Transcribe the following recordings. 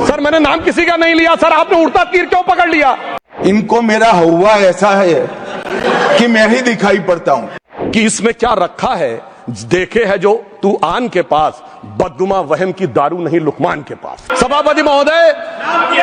Sir मैंने नाम किसी का नहीं लिया सर, आपने उड़ता तीर क्यों पकड़ लिया? इनको मेरा हुआ ऐसा है कि मैं ही दिखाई पड़ता हूं कि इसमें क्या रखा है, देखे है जो तू आन के पास, बदगुमा वहम की दारू नहीं लुकमान के पास। सभापति महोदय,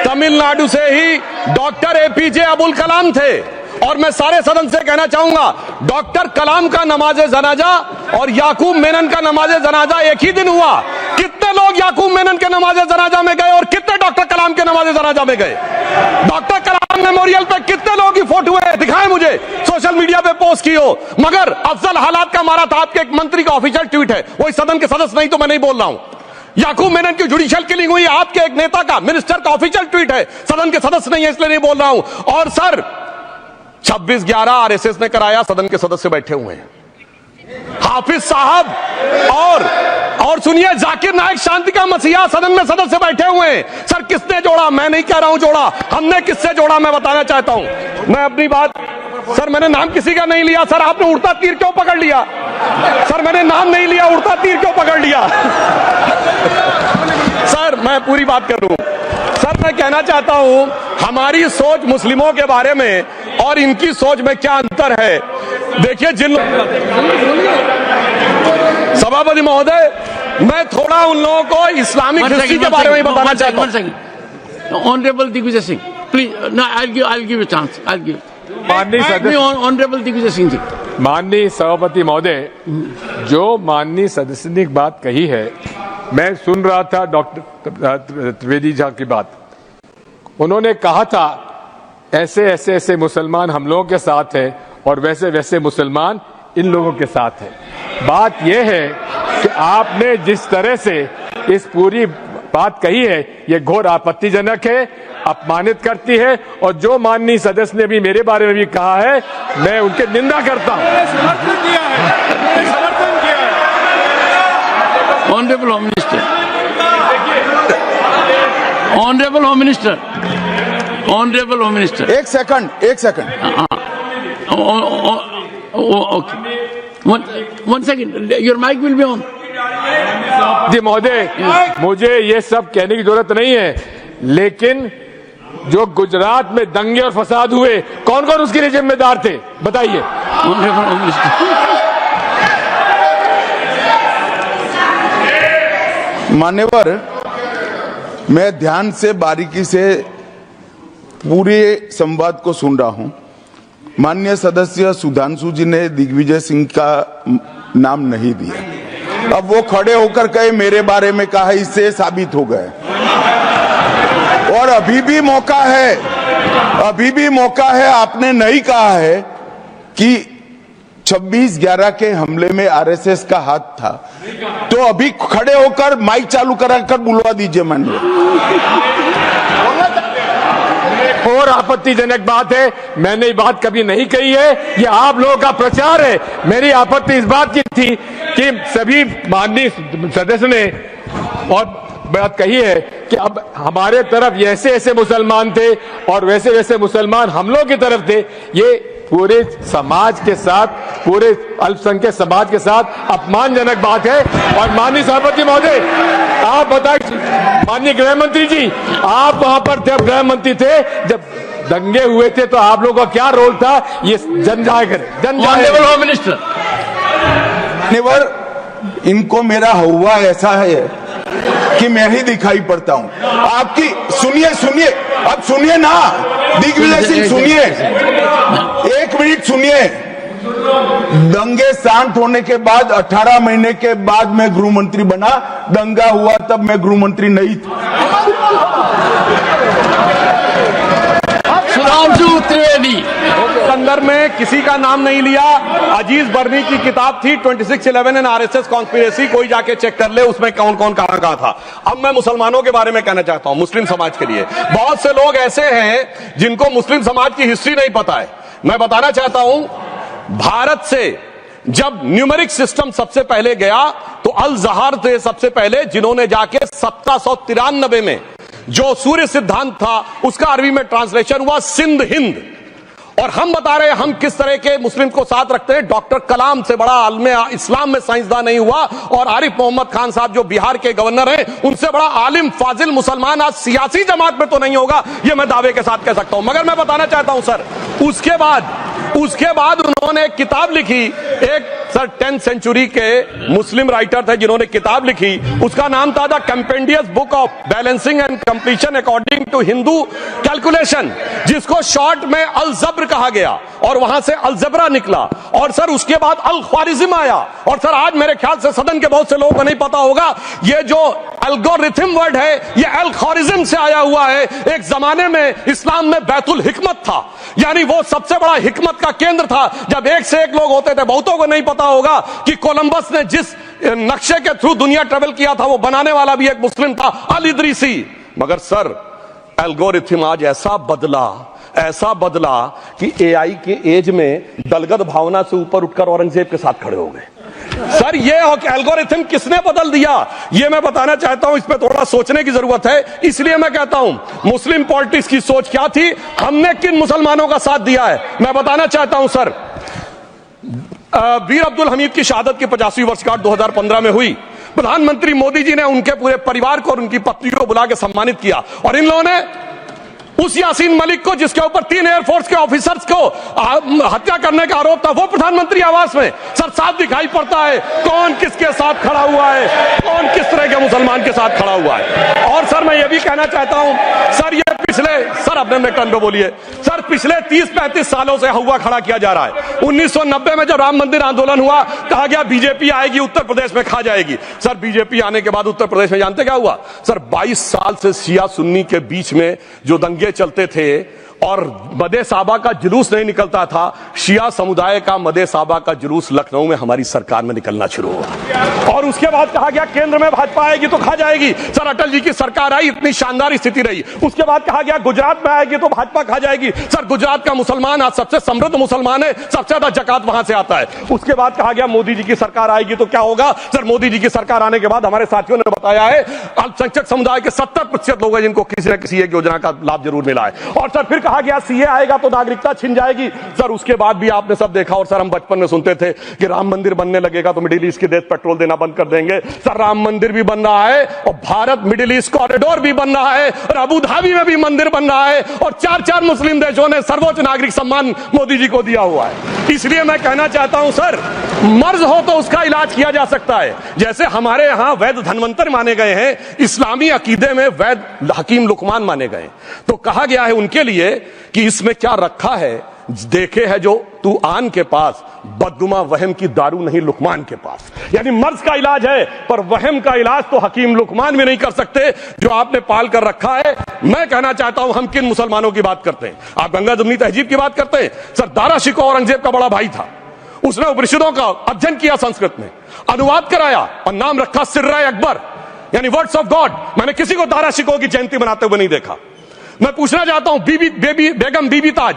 तमिलनाडु से ही डॉक्टर एपीजे अब्दुल कलाम थे और मैं सारे सदन से कहना चाहूंगा, डॉक्टर कलाम का नमाजे जनाजा और याकूब मेनन का नमाजे जनाजा एक ही दिन हुआ। कितने लोग याकूब मेनन के नमाजे जनाजा में गए और कितने डॉक्टर कलाम के नमाजे जनाजा में गए? डॉक्टर कलाम मेमोरियल पे कितने लोग की फोटो है, दिखाएं मुझे, सोशल मीडिया पे पोस्ट की हो। मगर अफजल हालात का मारा था, आपके एक मंत्री का ऑफिशियल ट्वीट है, वही सदन के सदस्य नहीं तो मैं नहीं बोल रहा हूं। याकूब मेनन की जुडिशियल किलिंग हुई, आपके एक नेता का, मिनिस्टर का ऑफिशियल ट्वीट है, सदन के सदस्य नहीं है इसलिए नहीं बोल रहा हूं। और सर 26/11 आरएसएस ने कराया, सदन के सदस्य बैठे हुए हैं। हाफिज साहब और सुनिए, जाकिर नायक शांति का मसीहा सदन में सदस्य बैठे हुए हैं। सर किसने जोड़ा? मैं नहीं कह रहा हूं जोड़ा, हमने किससे जोड़ा मैं बताना चाहता हूं। मैं अपनी बात, सर मैंने नाम किसी का नहीं लिया सर, आपने उड़ता तीर क्यों पकड़ लिया? सर मैंने नाम नहीं लिया, उड़ता तीर क्यों पकड़ लिया? सर मैं पूरी बात कर लूं। सर मैं कहना चाहता हूं, हमारी सोच मुस्लिमों के बारे में और इनकी सोच में क्या अंतर है। देखिए, जिन सभापति महोदय, मैं थोड़ा उन लोगों को इस्लामिक हिस्ट्री के बारे में बताना चाहता हूं। Honourable Digvijaya Singh, please, I'll give a chance. I'll give. माननीय सदस्य, ऑनरेबल दिग्विजय सिंह जी। माननीय सभापति महोदय, जो माननीय सदस्य ने बात कही है, मैं सुन रहा था डॉक्टर त्रिवेदी जी की बात। उन्होंने कहा था ऐसे मुसलमान हम लोगों के साथ है और वैसे मुसलमान इन लोगों के साथ है। बात यह है कि आपने जिस तरह से इस पूरी बात कही है, ये घोर आपत्तिजनक है, अपमानित करती है। और जो माननीय सदस्य ने भी मेरे बारे में भी कहा है, मैं उनकी निंदा करता हूं। Honourable home minister, honourable home minister, honourable home minister, एक second okay, one second, your mic will be on. जी महोदय, मुझे ये सब कहने की जरूरत नहीं है, लेकिन जो गुजरात में दंगे और फसाद हुए, कौन कौन उसके लिए जिम्मेदार थे बताइए। ऑनरेबल होम मिनिस्टर, मान्यवर, मैं ध्यान से बारीकी से पूरे संवाद को सुन रहा हूं। माननीय सदस्य सुधांशु जी ने दिग्विजय सिंह का नाम नहीं दिया। अब वो खड़े होकर कहे मेरे बारे में कहा, इससे साबित हो गए। और अभी भी मौका है, आपने नहीं कहा है कि 26/11 के हमले में आरएसएस का हाथ था, तो अभी खड़े होकर माइक चालू कराकर बुलवा दीजिए माननीय। और आपत्तिजनक बात है, मैंने ये बात कभी नहीं कही है, ये आप लोगों का प्रचार है। मेरी आपत्ति इस बात की थी कि सभी माननीय सदस्य ने और बात कही है कि अब हमारे तरफ ऐसे मुसलमान थे और वैसे मुसलमान हम लोग की तरफ थे। ये पूरे समाज के साथ, पूरे अल्पसंख्यक समाज के साथ अपमानजनक बात है। और माननीय सभापति महोदय, आप बताइए, माननीय गृह मंत्री जी, आप वहां पर थे, गृह मंत्री थे जब दंगे हुए थे, तो आप लोगों का क्या रोल था, ये जन जाए करे। ऑनरेबल होम मिनिस्टर, इनको मेरा हुआ ऐसा है कि मैं ही दिखाई पड़ता हूं। आपकी सुनिए, अब सुनिए ना दिग्विजय सिंह, सुनिए, 1 मिनट सुनिए। दंगे शांत होने के बाद 18 महीने के बाद मैं गृह मंत्री बना। दंगा हुआ तब मैं गृह मंत्री नहीं था। सुधांशु त्रिवेदी, संदर्भ में किसी का नाम नहीं लिया। अजीज बर्नी की किताब थी 26/11 एंड आरएसएस कॉन्स्पिरेसी, कोई जाके चेक कर ले उसमें कौन कौन कहां था। अब मैं मुसलमानों के बारे में कहना चाहता हूं, मुस्लिम समाज के लिए। बहुत से लोग ऐसे हैं जिनको मुस्लिम समाज की हिस्ट्री नहीं पता है। मैं बताना चाहता हूं, भारत से जब न्यूमेरिक सिस्टम सबसे पहले गया तो अल जहार थे सबसे पहले, जिन्होंने जाके 1793 में जो सूर्य सिद्धांत था उसका अरबी में ट्रांसलेशन हुआ सिंध हिंद। और हम बता रहे हैं हम किस तरह के मुस्लिम को साथ रखते हैं। डॉक्टर कलाम से बड़ा आलम इस्लाम में साइंसदान नहीं हुआ, और आरिफ मोहम्मद खान साहब जो बिहार के गवर्नर हैं, उनसे बड़ा आलिम फाजिल मुसलमान आज सियासी जमात में तो नहीं होगा, यह मैं दावे के साथ कह सकता हूं। मगर मैं बताना चाहता हूं सर, उसके बाद उन्होंने एक किताब लिखी, एक सर 10th सेंचुरी के मुस्लिम राइटर थे जिन्होंने किताब लिखी, उसका नाम था the compendious book of balancing and completion according to Hindu calculation, जिसको शॉर्ट में अल जब्र कहा गया, और वहां से अल जबरा निकला, और सर उसके बाद अल ख्वारिज्म आया। और सर आज मेरे ख्याल से सदन के बहुत से लोगों को नहीं पता होगा, ये जो एल्गोरिथम वर्ड है ये अल ख्वारिज्म से आया हुआ है। एक जमाने में इस्लाम में बैतुल हिकमत था, यानी वो सबसे बड़ा हिकमत का केंद्र था, जब एक से एक लोग होते थे। बहुतों को नहीं पता होगा कि कोलंबस ने जिस नक्शे के थ्रू दुनिया ट्रेवल किया था, वो बनाने वाला भी एक मुस्लिम था, अल इदरीसी। मगर सर एल्गोरिथम आज ऐसा बदला कि एआई के एज में दलगत भावना से ऊपर उठकर औरंगजेब के साथ खड़े हो गए। सर ये एल्गोरिथम किसने बदल दिया, ये मैं बताना चाहता हूं। इस पे थोड़ा सोचने की जरूरत है। इसलिए मैं कहता हूं मुस्लिम पॉलिटिक्स की सोच क्या थी, हमने किन मुसलमानों का साथ दिया है, मैं बताना चाहता हूं। सर वीर अब्दुल हमीद की शहादत की 50वीं वर्षगांठ 2015 में हुई। प्रधानमंत्री मोदी जी ने उनके पूरे परिवार को और उनकी पत्नी को बुला के सम्मानित किया, और इन लोगों ने उस यासीन मलिक को, जिसके ऊपर 3 एयरफोर्स के ऑफिसर्स को हत्या करने का आरोप था, वो प्रधानमंत्री आवास में सर साफ दिखाई पड़ता है कौन किसके साथ खड़ा हुआ है, कौन किस तरह के मुसलमान के साथ खड़ा हुआ है। और सर मैं ये भी कहना चाहता हूं सर, ये सर अपने में टन पे बोलिए सर, पिछले 30-35 सालों से हुआ खड़ा किया जा रहा है। 1990 में जब राम मंदिर आंदोलन हुआ, कहा गया बीजेपी आएगी उत्तर प्रदेश में खा जाएगी। सर बीजेपी आने के बाद उत्तर प्रदेश में जानते क्या हुआ सर, 22 साल से शिया सुन्नी के बीच में जो दंगे चलते थे और मदे साहबा का जुलूस नहीं निकलता था, शिया समुदाय का मदे साहबा का जुलूस लखनऊ में हमारी सरकार में निकलना शुरू हुआ, और उसके बाद कहा गया केंद्र में भाजपा आएगी तो खा जाएगी। सर अटल जी की सरकार आई, इतनी शानदार स्थिति रही। उसके बाद कहा गया गुजरात में आएगी तो भाजपा खा जाएगी। सर गुजरात का मुसलमान आज सबसे समृद्ध मुसलमान है, सबसे ज्यादा जकात वहां से आता है। उसके बाद कहा गया मोदी जी की सरकार आएगी तो क्या होगा। सर मोदी जी की सरकार आने के बाद हमारे साथियों ने बताया है अल्पसंख्यक समुदाय के 70% लोग हैं जिनको किसी न किसी एक योजना का लाभ जरूर मिला है। और सर फिर कहा गया सीए आएगा तो नागरिकता छिन जाएगी। सर उसके बाद भी आपने सब देखा, और सर हम बचपन में सुनते थे कि राम मंदिर बनने लगेगा तो मिडिल ईस्ट के देश पेट्रोल देना बंद कर देंगे। सर राम मंदिर भी बन रहा है, और भारत मिडिल ईस्ट कॉरिडोर भी बन रहा है, और अबू धाबी में भी मंदिर बन रहा है, और 4 मुस्लिम देशों ने सर्वोच्च नागरिक सम्मान मोदी जी को दिया हुआ है। इसलिए मैं कहना चाहता हूं सर, मर्ज हो तो उसका इलाज किया जा सकता है। जैसे हमारे यहां वैद धन्वंतर माने गए हैं, इस्लामी अकीदे में वैद हकीम लुकमान माने गए, तो कहा गया है उनके लिए कि इसमें क्या रखा है, देखे है जो तू आन के पास, बदगुमा वहम की दारू नहीं लुकमान के पास। यानी मर्ज का इलाज है, पर वहम का इलाज तो हकीम लुकमान भी नहीं कर सकते जो आपने पाल कर रखा है। मैं कहना चाहता हूं हम किन मुसलमानों की बात करते हैं। आप गंगा जमुनी तहजीब की बात करते हैं। सर दारा शिकोह औरंगजेब का बड़ा भाई था, उसने उपनिषदों का अध्ययन किया, संस्कृत में अनुवाद कराया और नाम रखा सिर्रा अकबर, यानी वर्ड्स ऑफ गॉड। मैंने किसी को दारा शिकोह की जयंती मनाते हुए नहीं देखा। मैं पूछना चाहता हूं बेगम बीबी ताज,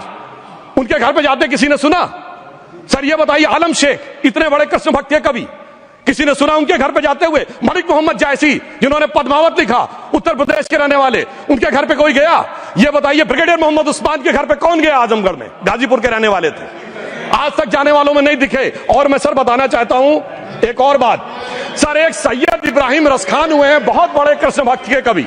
उनके घर पे जाते किसी ने सुना? सर ये बताइए, आलम शेख इतने बड़े कृष्ण भक्त के कवि, किसी ने सुना उनके घर पे जाते हुए? मलिक मोहम्मद जायसी जिन्होंने पद्मावत लिखा, उत्तर प्रदेश के रहने वाले, उनके घर पे कोई गया? ये बताइए ब्रिगेडियर मोहम्मद उस्मान के घर पे कौन गया? आजमगढ़ में, गाजीपुर के रहने वाले थे, आज तक जाने वालों में नहीं दिखे। और मैं सर बताना चाहता हूं एक और बात, सर एक सैयद इब्राहिम रसखान हुए हैं, बहुत बड़े कृष्ण भक्त के कवि।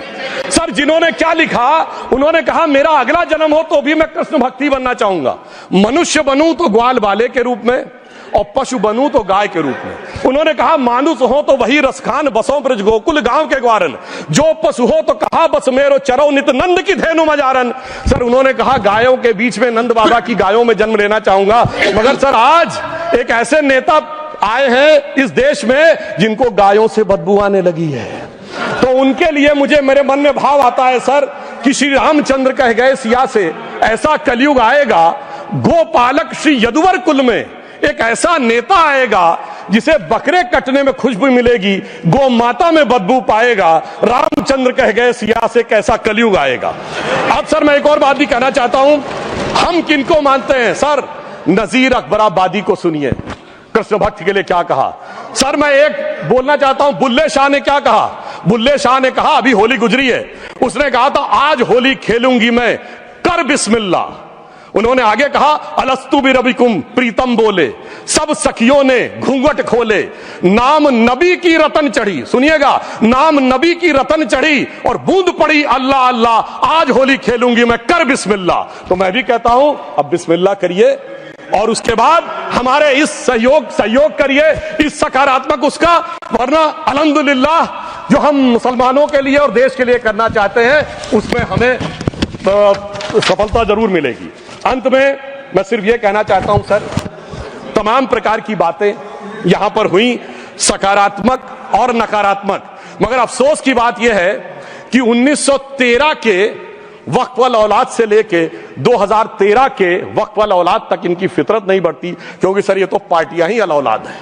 सर जिन्होंने क्या लिखा, उन्होंने कहा मेरा अगला जन्म हो तो भी मैं कृष्ण भक्ति बनना चाहूंगा, मनुष्य बनूं तो ग्वाल बाले के रूप में, और पशु बनूं तो गाय के रूप में। उन्होंने कहा मानुष हो तो वही रसखान, बसों ब्रज गोकुल गांव के ग्वारन, जो पशु हो तो कहा बस मेरो चरो नित नंद की धेनु मजारन। सर उन्होंने कहा गायों के बीच में नंद बाबा की गायों में जन्म लेना चाहूंगा। मगर सर आज एक ऐसे नेता आए हैं इस देश में जिनको गायों से बदबू आने लगी है, तो उनके लिए मुझे मेरे मन में भाव आता है सर कि श्री रामचंद्र कह गए सिया से, ऐसा कलयुग आएगा गोपालक श्री यदुवर कुल में एक ऐसा नेता आएगा जिसे बकरे कटने में खुशबू मिलेगी, गौ माता में बदबू पाएगा। रामचंद्र कह गए सिया से कैसा कलयुग आएगा। अब सर मैं एक और बात भी कहना चाहता हूं, हम किनको मानते हैं? सर नजीर अकबराबादी को सुनिए, कृष्ण भक्त के लिए क्या कहा। सर मैं एक बोलना चाहता हूं, बुल्ले शाह ने क्या कहा? बुल्ले शाह ने कहा, अभी होली गुजरी है, उसने कहा था आज होली खेलूंगी मैं, कर बिस्मिल्लाह। उन्होंने आगे कहा, अलस्तु बिरबिकुम, प्रीतम बोले, सब सखियों ने घूंघट खोले, नाम नबी की रतन चढ़ी, सुनिएगा, नाम नबी की रतन चढ़ी और बूंद पड़ी अल्लाह अल्लाह, आज होली खेलूंगी मैं, कर बिस्मिल्लाह। तो मैं भी कहता हूं अब बिस्मिल्लाह करिए और उसके बाद हमारे इस सहयोग करिए, इस सकारात्मक उसका, वरना अल्हम्दुलिल्लाह जो हम मुसलमानों के लिए और देश के लिए करना चाहते हैं उसमें हमें सफलता जरूर मिलेगी। अंत में मैं सिर्फ यह कहना चाहता हूं सर, तमाम प्रकार की बातें यहां पर हुई, सकारात्मक और नकारात्मक, मगर अफसोस की बात यह है कि 1913 के वक्त वाल औलाद से लेके 2013 के वक्त वाल औलाद तक इनकी फितरत नहीं बढ़ती, क्योंकि सर ये तो पार्टियां ही अल औलाद हैं,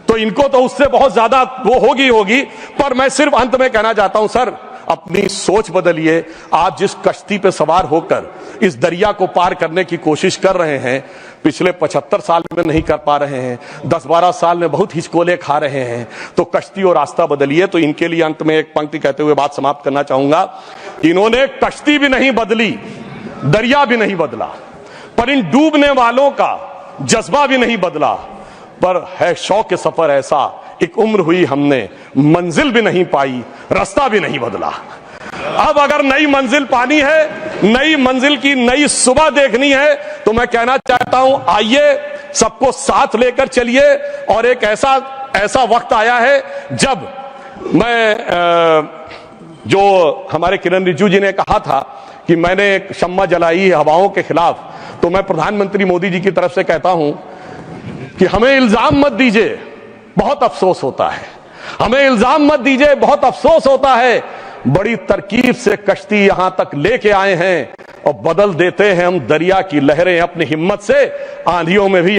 तो इनको तो उससे बहुत ज्यादा वो होगी। पर मैं सिर्फ अंत में कहना चाहता हूं सर, अपनी सोच बदलिए। आप जिस कश्ती पे सवार होकर इस दरिया को पार करने की कोशिश कर रहे हैं, पिछले 75 साल में नहीं कर पा रहे हैं, 10-12 साल में बहुत हिचकोले खा रहे हैं, तो कश्ती और रास्ता बदलिए। तो इनके लिए अंत में एक पंक्ति कहते हुए बात समाप्त करना चाहूंगा। इन्होंने कश्ती भी नहीं बदली, दरिया भी नहीं बदला, पर इन डूबने वालों का जज्बा भी नहीं बदला, पर है शौक के सफर ऐसा, एक उम्र हुई हमने, मंजिल भी नहीं पाई, रास्ता भी नहीं बदला। अब अगर नई मंजिल पानी है, नई मंजिल की नई सुबह देखनी है, तो मैं कहना चाहता हूं आइए सबको साथ लेकर चलिए। और एक ऐसा वक्त आया है जब जो हमारे किरण रिजिजू जी ने कहा था कि मैंने एक शम्मा जलाई हवाओं के खिलाफ, तो मैं प्रधानमंत्री मोदी जी की तरफ से कहता हूं कि हमें इल्जाम मत दीजिए, बहुत अफसोस होता है, हमें इल्जाम मत दीजिए, बहुत अफसोस होता है। बड़ी तरकीब से कश्ती यहां तक लेके आए हैं और बदल देते हैं हम दरिया की लहरें अपनी हिम्मत से, आंधियों में भी